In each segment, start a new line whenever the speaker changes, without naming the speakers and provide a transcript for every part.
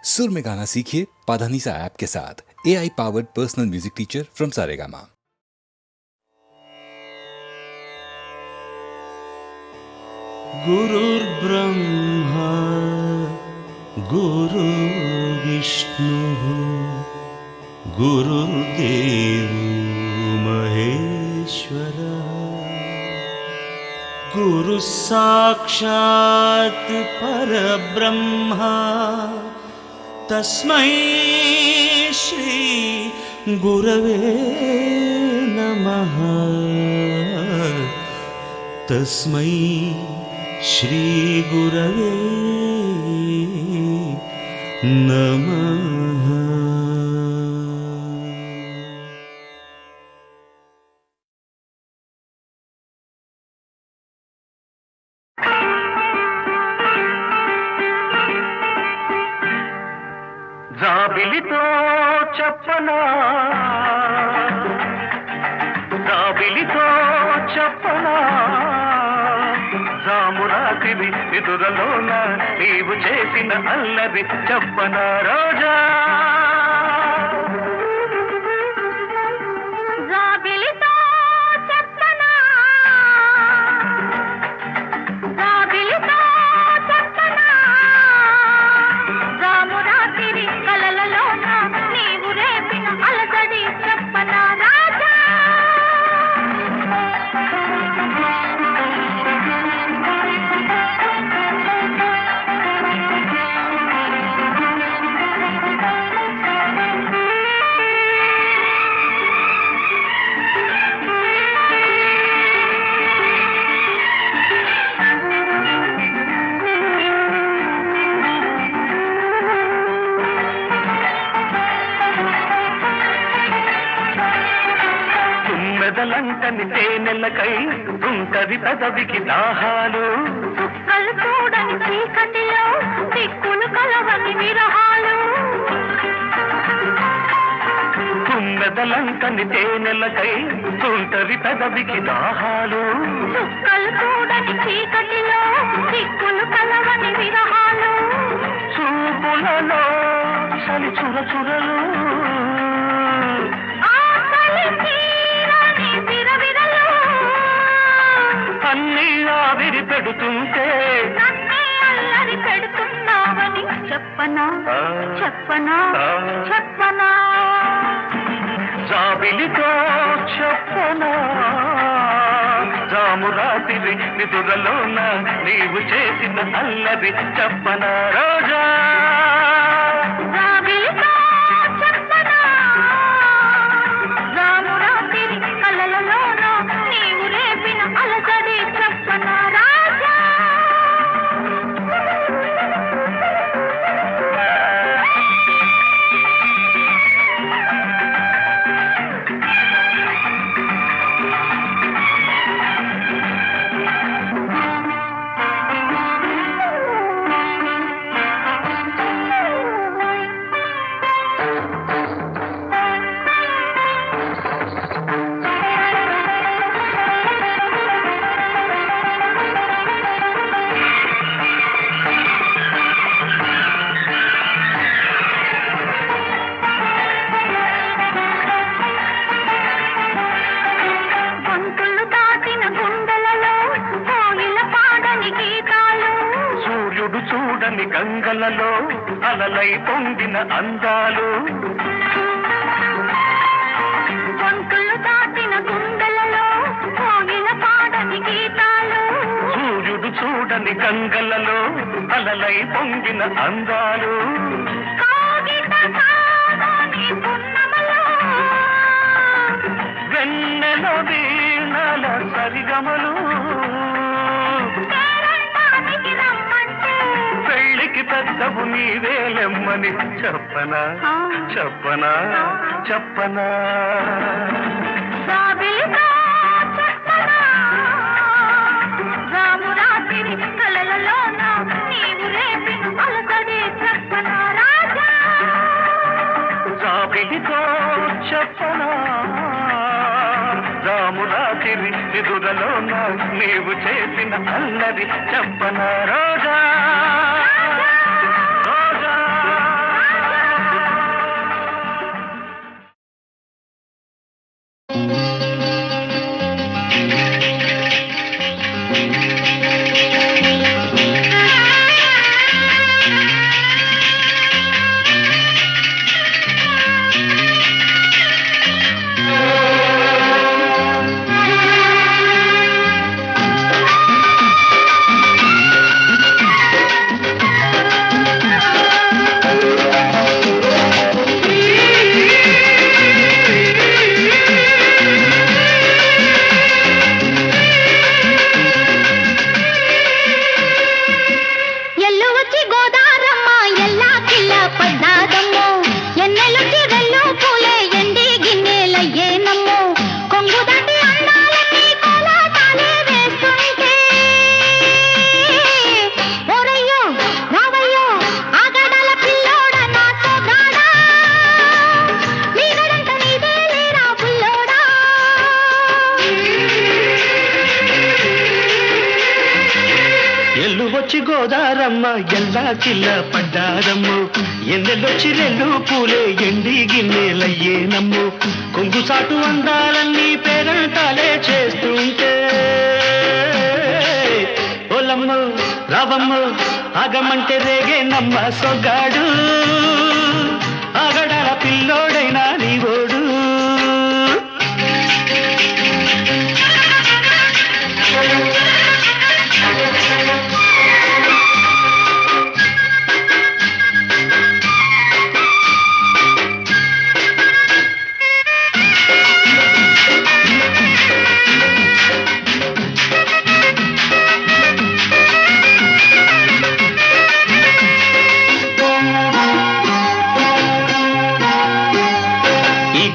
सुर में गाना सीखिए पाधानीसा ऐप के साथ। AI powered personal music teacher from Saregama.
गुरुर्ब्रह्मा गुरुर्विष्णुः गुरुर्देवो महेश्वरः गुरुः साक्षात् परब्रह्मा तस्मै श्री गुरवे नमः। तस्मै श्री गुरवे नमः।
జాబిలితో చెప్పనా జాబిలితో చెప్పనా జామురాతివి ఎదురలోన నీవు చేసిన అల్లరి చెప్పనా రోజా మెదలంటని తేనెలకై ఉంటది పెదవికి దాహాలు
చుక్కలు చూడని చీకటిలో దిక్కులు కలవని విరహాలు
మెదలంటని తేనెలకై ఉంటది పెదవికి దాహాలు
చుక్కలు చూడని చీకటిలో దిక్కులు కలవని విరహాలు
చూపులలో చలి చురచురలు అన్నీ ఆవిరి పెడుతుంటే
అల్లరి పెడుతున్నావని చెప్పనా చెప్పనా చెప్పనా
జాబిలితో చెప్పనా జామురాతిరి నిదురలోన నీవు చేసిన అల్లరి చెప్పనా రోజా చూడని గంగలలో అలలై పొందిన అందాలు
గొంతులు దాటిన గుండెలలో కోగిల పాడని గీతాలు
సూర్యుడు చూడని గంగలలో అలలై పొందిన అందాలు వెన్నెల వీణల సరిగమలు పెళ్ళికి పెద్దవు నీవేలెమ్మని చెప్పనా చెప్పనా చెప్పనా జాబిలితో చెప్పనా రామురాతిరి నిదురలోన నీవు చేసిన అల్లరి చెప్పనా రోజా రోజా
పడ్డాదమ్మో ఎన్నెలు చిరల్లో పూలే ఎండి గిన్నెలయ్యేనమ్మో కొంగు దాటి అందాలన్నీ కోలాటాలే వేస్తుంటే ఓరయ్యో రావయ్యో ఆగడాల పిల్లోడ నా సోగాడా మీగడంత నీదే లేరా పుల్లోడా
ఎల్లు వచ్చి గోదారమ్మ ఎల్లా కిల్ల పడ్డారమ్ము ఎన్నెల్లొచ్చి రెల్లు పూలే ఎండి గిన్నెలయ్యేనమ్ము కొంగు సాటు అందాలన్నీ పేరంటాలే చేస్తుంటే ఓలమ్మ రావమ్మ ఆగమంటే రేగే నమ్మ సొగాడు ఆగడాల పిల్లోడైనా నీవోడు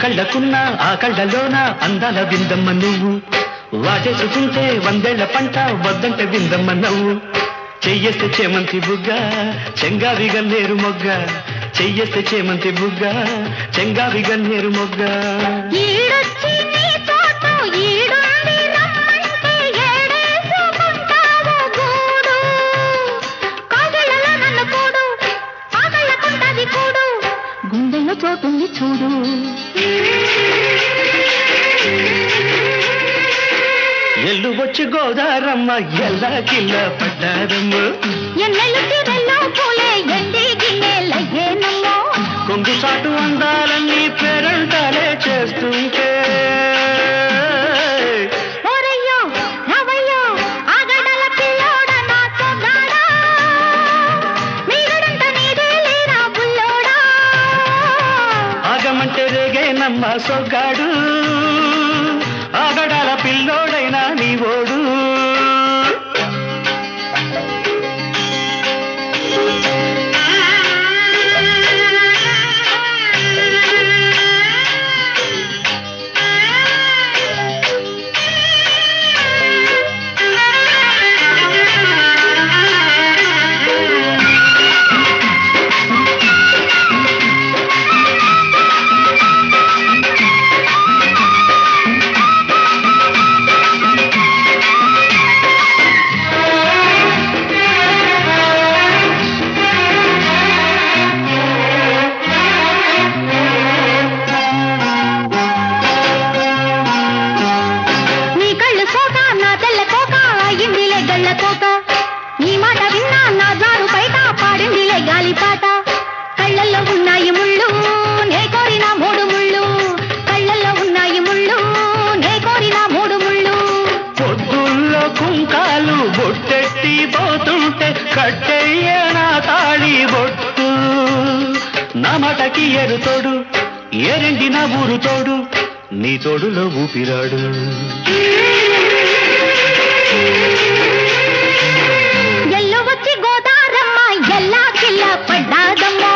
కళ్ళకున్న ఆ కళ్ళలోన అందాల విందమ్మ నువ్వు వాటేసుకుంటే వందేళ్ల పంట వద్దంటే విందమ్మ నవ్వు చెయ్యేస్తే చేమంతి బుగ్గ చెంగావి గన్నేరు మొగ్గ చెయ్యేస్తే చేమంతి బుగ్గ చెంగావి గన్నేరు మొగ్గ
ఈడొచ్చి నీ తోట ఈడుండి రమ్మంటే ఏడేసుకుంటావు గూడు కాగిళ్ళలో నన్ను కూడు ఆగళ్ళకుంటది కూడు గుండెల్లో చోటుంది చూడు
ఎల్లు వచ్చి గోదారమ్మ ఎల్లా కిల్ల పడ్డారమ్మ
ఎన్నెలు తిరల్లో పూలే ఎండి గిన్నెలయ్యేనమ్మో
కొంగు సాటు అందాలన్నీ పేరంటాలే చేస్తుంటే
ఓరయ్యో రావయ్యో ఆగడాల పిల్లోడ నా సోగాడా మీగడంత నీదే లేరా బుల్లోడా
ఆగమంటే రేగే నమ్మ సొగ్గాడు ఆగడాల పిల్లోడైనా నీవోడు కట్టయ్య నా తాళి బొట్టు నా మాటకి ఎరు తోడు ఏరెండి నా ఊరు తోడు నీ తోడులో ఊపిరాడు
ఎల్లు వచ్చి గోదారమ్మ ఎల్లా కిల్ల పడ్డాదమ్మో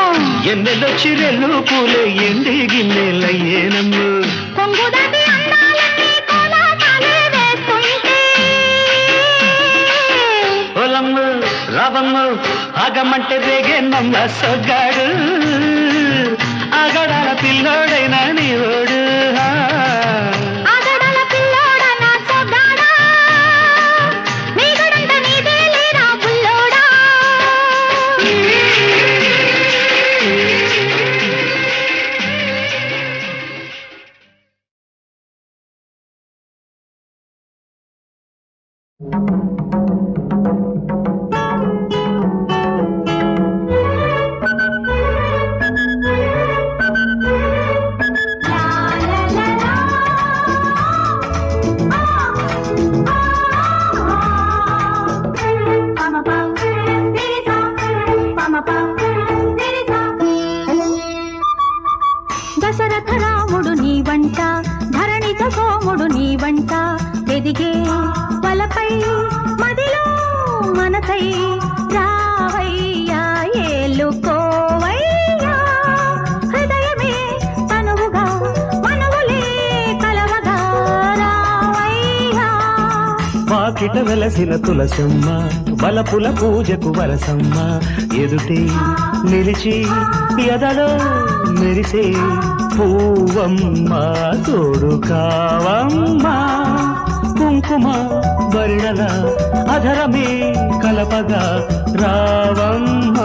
ఎన్నెల్లొచ్చి రెల్లు పూలే ఎండి గిన్నెలయ్యేనమ్ము
కొంగు దాటి అందాలన్నీ కోలాటాలే వేస్తుంటే
ఓలమ్మ రావమ్మ ఆగమంటే రేగే నమ్మ సొగ్గాడు ఆగడాల పిల్లోడైనా నీవోడు
ఆగడాల పిల్లోడ నా సోగాడా మీగడంత నీదే లేరా బుల్లోడా దశరథ రాముడు నీ వంట ధరణిత సోముడు నీ వంట ఎదిగే వలపై మదిలో మనసై రావయ్యా ఏలుకోవయ్యా
వాకిట వెలసిన తులసమ్మ బలపుల పూజకు వరసమ్మ ఎదుటే నిలిచి ఎదలో మెరిసే పూవమ్మ తోడు కావమ్మ కుంకుమ బరిణల అధరమే కలపగా రావమ్మ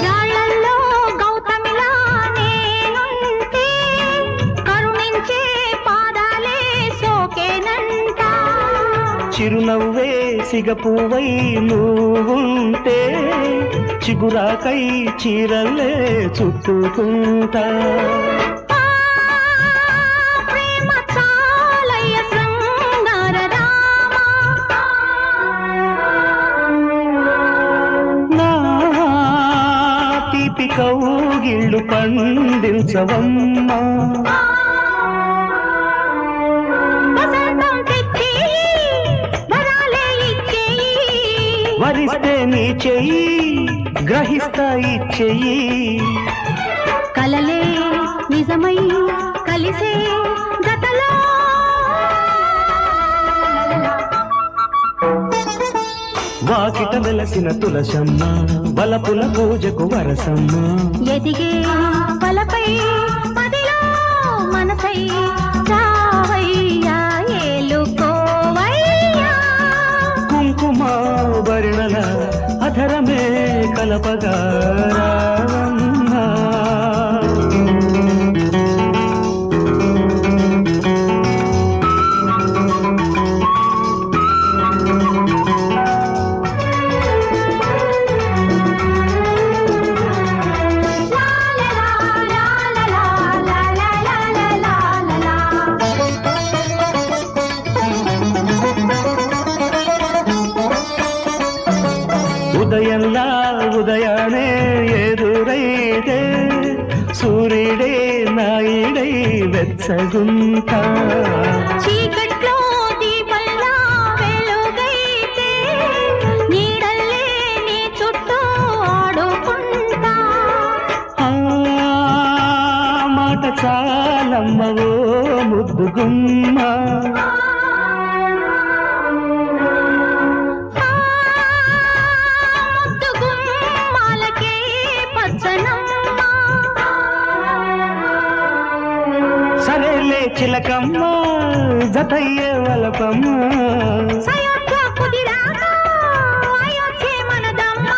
రాళ్ళల్లో గౌతమిలా నేనుంటే కరుణించే పాదాలే సోకేనంట.
చిరునవ్వే సిగపువై నువ్వుంటే చిగురాకై చీరల్లే చుట్టుకుంటా
ఆ ప్రేమ చాలయ్య శృంగార రామ.
నా తీపి కౌగిళ్ళు పండించవమ్మా
వసంతం తెచ్చి వరాలే ఇచ్చేయి.
వరిస్తే నీ చెయ్యి గ్రహిస్తా ఇచ్చెయ్యి
కలలే నిజమై కలిసే గతలో
వాకిట వెలసిన తులసమ్మ బలపుల పూజకు వరసమ్మ
ఎదిగే పలపై మదిలో మనసై రావయ్యా ఏలుకోవయ్యా.
కుంకుమ బరిణల అధరమే కలపగా రావమ్మ ఉదయంలా ఉదయానే ఎదురైతే సూర్యుడే నాయుడై వెచ్చగుంటా
చీకట్లో దీపంలా వెలుగైతే నీడల్లే నీ చుట్టూ ఆడుకుంటా.
ఆ మాట చాలమ్మవో ముద్దుగుమ్మ
ముద్దుగుమ్మాలకే పచ్చనమ్మ.
సరేలే చిలకమ్మ జతయ్యే వలపమ్మ
సయోధ్య కుదిరాక అయోధ్యే మనదమ్మ.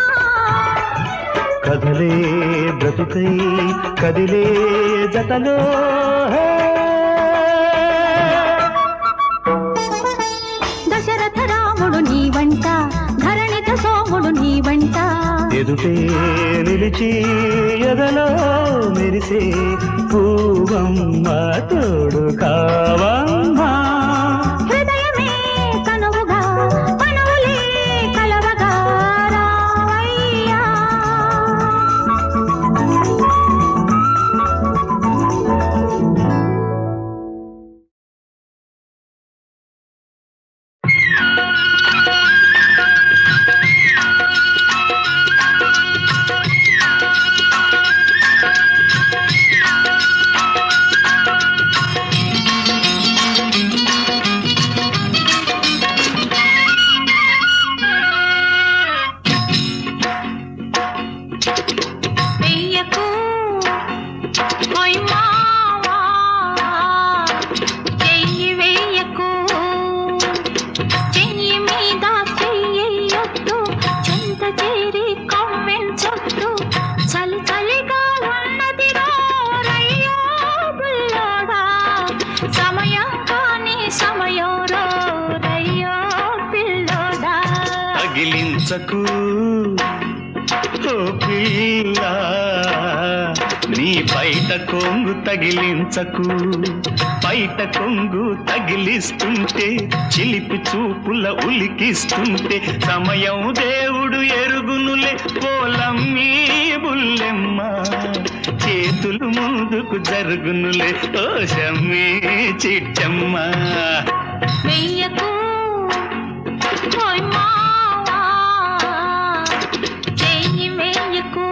కదలే బ్రతుకై కదిలే జతలో
దశరథ రాముడు నీ వంట ధరణిత సోముడు నీ వంట.
ఎదుటే నిలిచి ఎదలో మెరిసే పూవమ్మ తోడు కావమ్మ
హృదయమే కనువుగా కనువులే కలవగా రావయ్యా. వెయ్యకు ఓయ్ మావా చెయ్యి వెయ్యకు. చెయ్యి మీద చెయ్యొద్దు చెంత చేరి కవ్వించొద్దు. చలి చలిగా ఉన్నది రయ్యో పిల్లోడా సమయం కాని సమయం రయ్యో పిల్లోడా.
తగిలించకు ఓ పిల్ల నీ బయట కొంగు తగిలించకు బయట కొంగు తగిలిస్తుంటే చిలిపి చూపుల ఉలికిస్తుంటే సమయం దేవుడు ఎరుగునులే పోలమ్మీ బుల్లెమ్మ చేతులు ముందుకు జరుగునులే ఓ షమ్మీ చిట్టమ్మ
వెయ్యకు ఓయ్ మావా చెయ్యి వెయ్యకు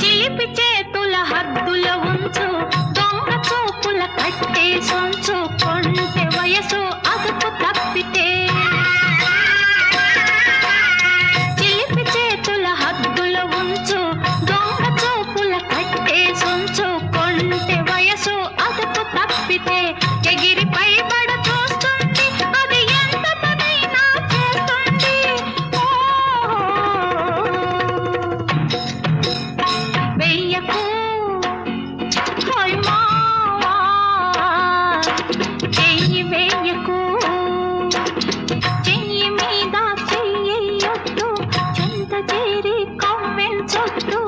చిలిపి చేతుల హద్దుల ఉంచు దొంగ చూపుల కట్టే సొంచు కొంటె వయసు అదుపు తప్పితే చిలిపి చేతుల హద్దుల ఉంచు దొంగ చూపుల కట్టే సొంచు కొంటె వయసు అదుపు తప్పితే ఎగిరి పైబడ చూస్తుంది అది ఎంత పనైనా చేస్తుంది వెయ్యకు ఓయ్ మావా చెయ్యి వెయ్యకు చెయ్యి మీద చెయ్యొద్దు చెంత చేరి కవ్వెంచొద్దు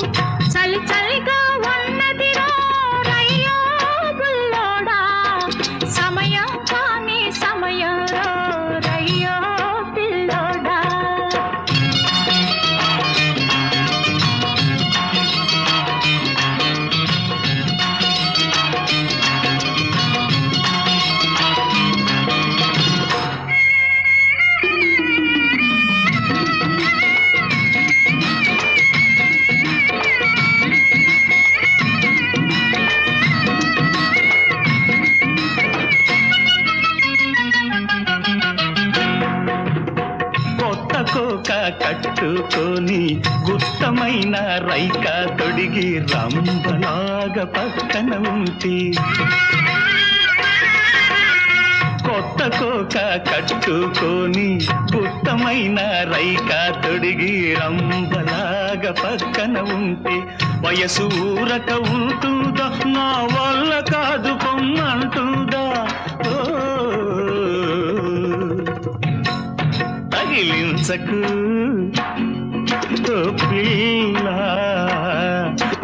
చలి చలిగా ఉన్నది రయ్యో బుల్లోడా సమయం కానీ సమయం రయ్యో పిల్లోడా
కొత్త కోక కట్టుకొని గుత్తమైన రైక తొడిగి రంబలాగా పక్కన ఉంటే కొత్త కోక కట్టుకొని గుత్తమైన రైక తొడిగి రంబలాగా పక్కన ఉంటే వయసు ఊరక ఉంటుందా నా వల్ల కాదు పొమ్మంటుందా ఓ తగిలించకు ఓ పిల్ల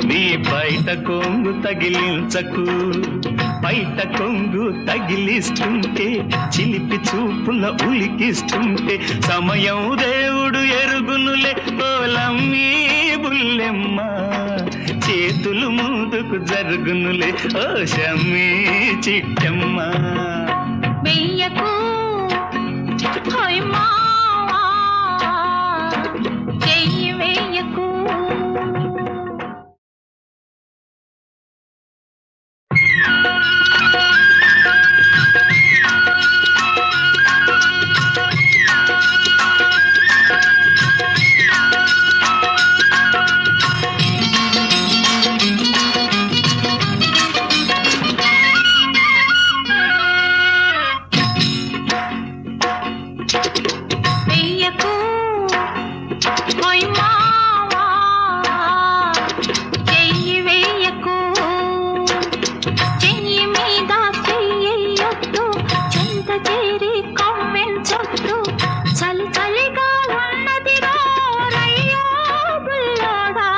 నీ బయట కొంగు తగిలించకు బయట కొంగు తగిలిస్తుంటే చిలిపి చూపుల ఉలికిస్తుంటే సమయం దేవుడు ఎరుగునులే పోలమ్మీ బుల్లెమ్మ చేతులు ముందుకు జరుగునులే ఓ షమ్మీ చిట్టమ్మ
వెయ్యకు ఓయ్ మావా చెయ్యి వెయ్యకు వెయ్యకు ఓయ్ మావా చెయ్యి వెయ్యకు చెయ్యి మీద చెయ్యొద్దు చెంత చేరి కవ్వెంచొద్దు చలి చలిగా ఉన్నది రయ్యో బుల్లోడా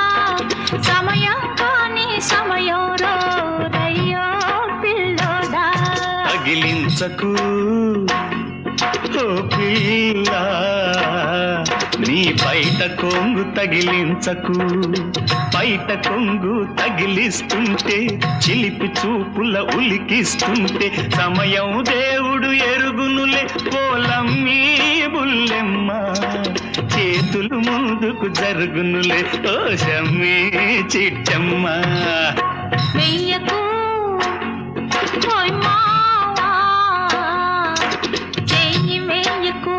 సమయం కానీ సమయం రయ్యో పిల్లోడా
తగిలించకు ఓ పిల్ల నీ బయట కొంగు తగిలించకు బయట కొంగు తగిలిస్తుంటే చిలిపి చూపుల ఉలికిస్తుంటే సమయం దేవుడు ఎరుగునులే పోలమ్మీ బుల్లెమ్మ చేతులు ముందుకు జరుగునులే ఓ షమ్మీ చిట్టమ్మ
వెయ్యకు ఓయ్ మావా చెయ్యి వెయ్యకు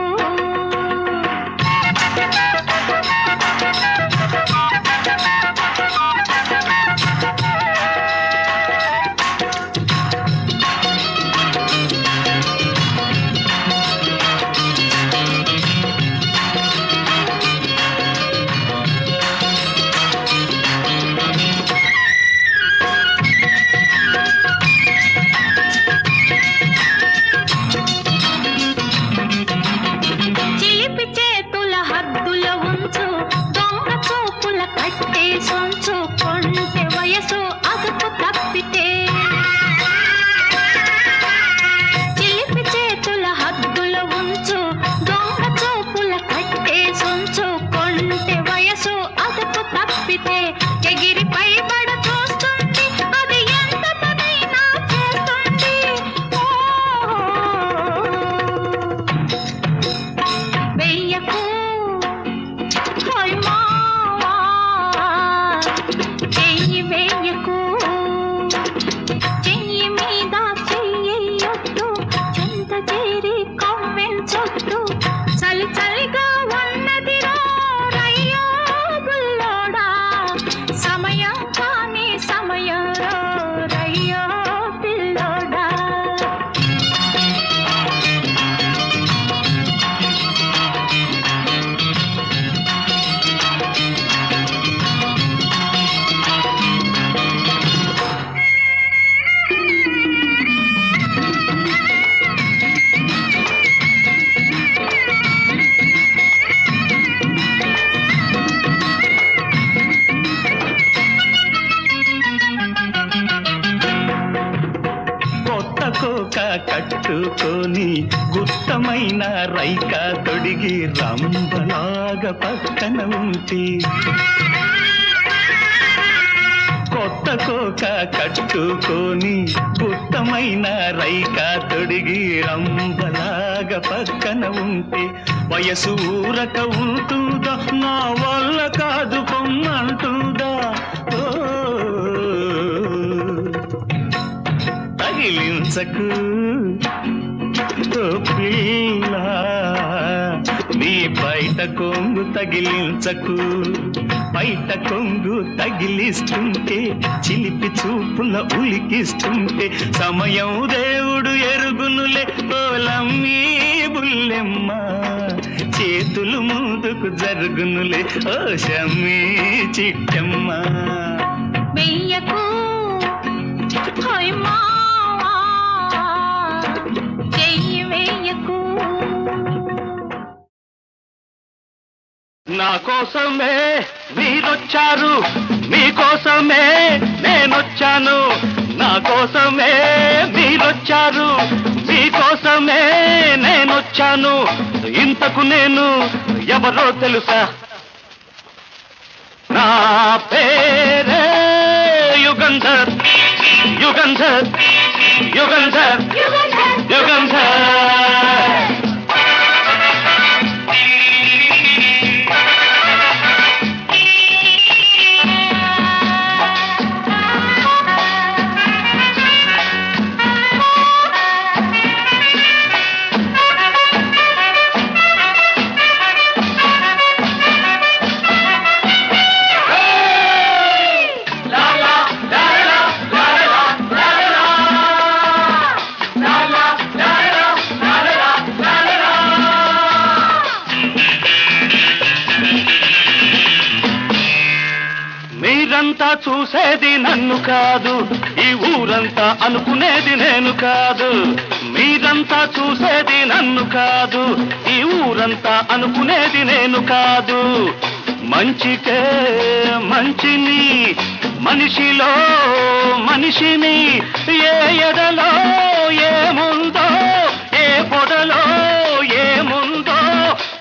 గుత్తమైన రైక తొడిగి రంబలాగా పక్కన ఉంటే కొత్త కోక కట్టుకొని గుత్తమైన రైక తొడిగి రంబలాగా పక్కన ఉంటే వయసు ఊరక ఉంటుందా నా వల్ల కాదు పొమ్మంటుందా తగిలించకు పిల్ల నీ బయట కొంగు తగిలించకు బయట కొంగు తగిలిస్తుంటే చిలిపి చూపుల ఉలికిస్తుంటే సమయం దేవుడు ఎరుగునులే ఓలమ్మీ బుల్లెమ్మ చేతులు ముందుకు జరుగునులే ఓ షమ్మీ చిట్టమ్మ
వెయ్యకు హోయ్ మావా చెయ్యి వెయ్యకు
నా కోసమే మీరొచ్చారు మీకోసమే నేనొచ్చాను నా కోసమే మీరొచ్చారు మీకోసమే నేనొచ్చాను ఇంతకు నేను ఎవరో తెలుసా నా పేరే యుగంధర్ యుగంధర్ యుగంధర్ యుగంధర్ మీరంతా చూసేది నన్ను కాదు ఈ ఊరంతా అనుకునేది నేను కాదు మీరంతా చూసేది నన్ను కాదు ఈ ఊరంతా అనుకునేది నేను కాదు మంచికే మంచిని మనిషిలో మనిషిని ఏ ఎదలో ఏముందో ఏ పొదలో ఏముందో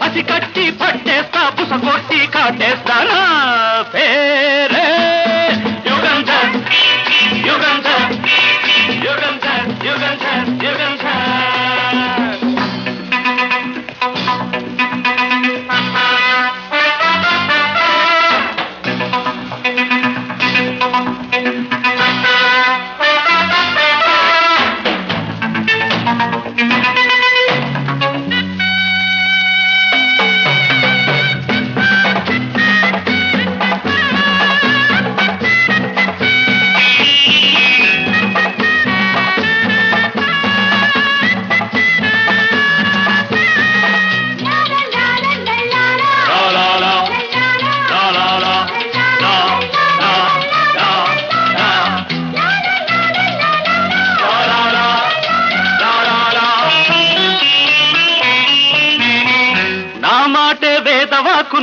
అది కట్టి పట్టేస్తా పుసగొట్టి కాటేస్తానా పేరే యుగంధర్ యుగంధర్ యుగంధర్ యుగంధర్ యుగంధర్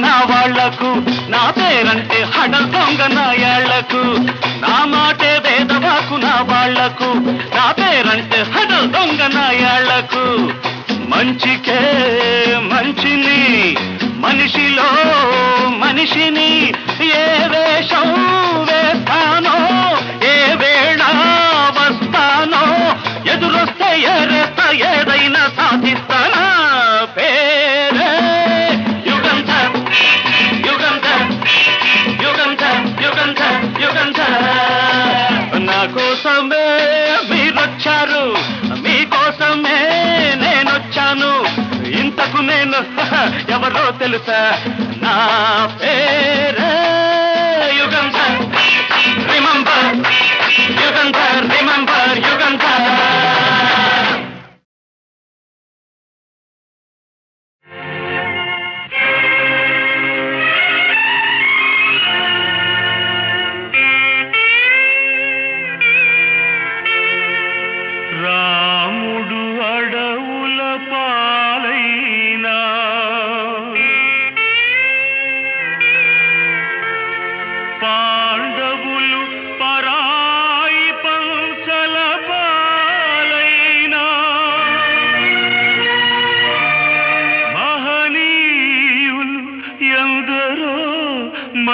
నా వాళ్లకు నా పేరంటే హడల్ దొంగ నాయాళ్లకు నా మాటే వేదవాకు నా వాళ్లకు నా పేరంటే హడల్ దొంగ నాయాళ్లకు మంచికే మంచిని మనిషిలో మనిషిని ఏ వేషం వేస్తానో ఏ వేళ వస్తానో ఎదురొస్తే ఎరేస్తా ఏదైనా సాధిస్తానా పేరే యుగంధర్ యుగంధర్ యుగంధర్ యుగంధర్ యుగంధర్ నా కోసమే మీరొచ్చారు మీకోసమే నేనొచ్చాను ఇంతకు నేను ఎవరో తెలుసా నా పేరే యుగంధర్ రిమెంబర్ యుగంధర్ రిమెంబర్ యుగంధర్
రాముడు అడవుల పాలైనా పాండవులు పరాయి పంచల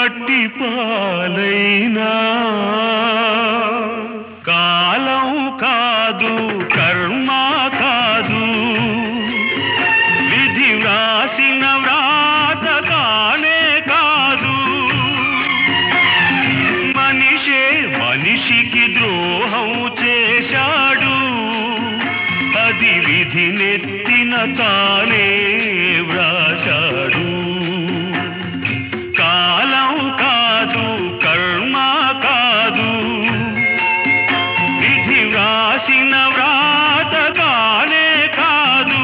మట్టి పాలైనా కాలం కాదు కర్మ కాదు విధి వ్రాసిన వ్రాత కానే కాదు మనిషే మనిషికి ద్రోహం చేశాడు అది విధి నెత్తిన తానే వ్రాశాడు కాలం కాదు కర్మ కాదు విధి వ్రాసిన వ్రాత కానే కాదు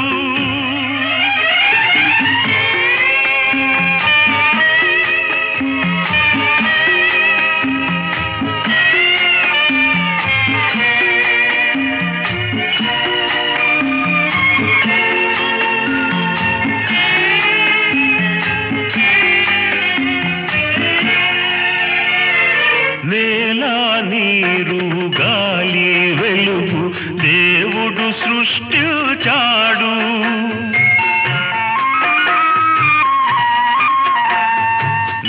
నేల నీరు గాలి వెలుగు దేవుడు సృష్టించాడు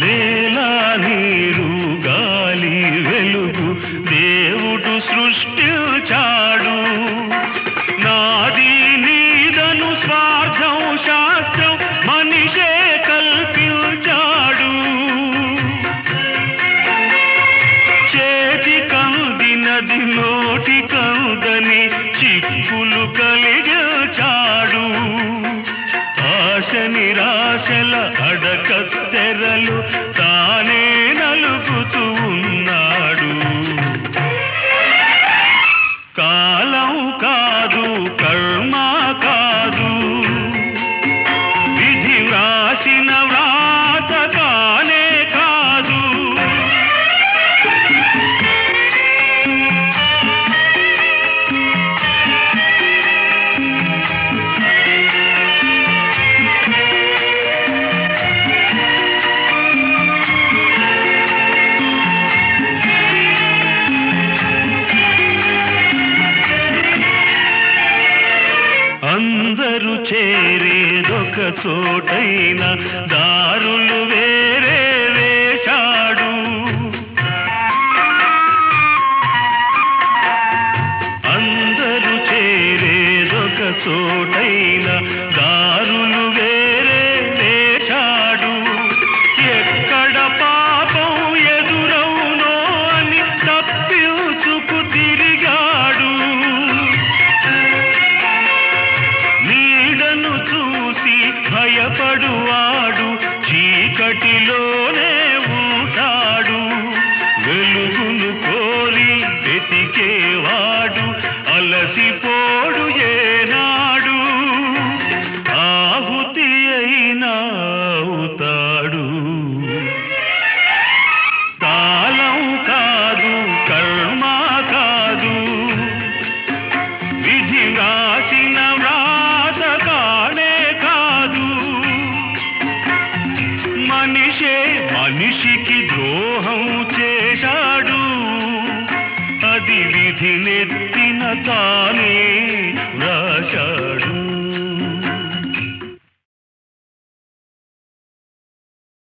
నేల నీరు గాలి వెలుగు దేవుడు సృష్టించాడు నాది నీదను స్వార్థం శాస్త్రం మనిషే కల్పించాడు చేతి కందినది నోటి కందని చిక్కులు కలిగించాడు ఆశ నిరాశల అడకత్తెరలు తానే నలుగుతూ ఉన్నాడు కాలం కాదు కర్మ కాదు విధి వ్రాసిన వ్రాత కానే కాదు అందరూ చేరేదొక చోటైన దారులు వేరే వేశాడు అందరూ చేరేదొక చోటైన దారులు వేరే వేశాడు ఎక్కడ పాపం ఎదురవునో అని తప్పించుకు తిరిగాడు నీడను చూసి భయపడువాడు చీకటిలోనే ఉంటాడు వెలుగును కోరి వెతికేవాడు అలసిపోడు ఏనాడు ఆహుతి అయినా అవుతాడు కాలం కాదు కర్మ కాదు విధి రాసిన వ్రాత కానే కాదు మనిషే మనిషికి ద్రోహం చేశాడు అది విధి నెత్తిన తానే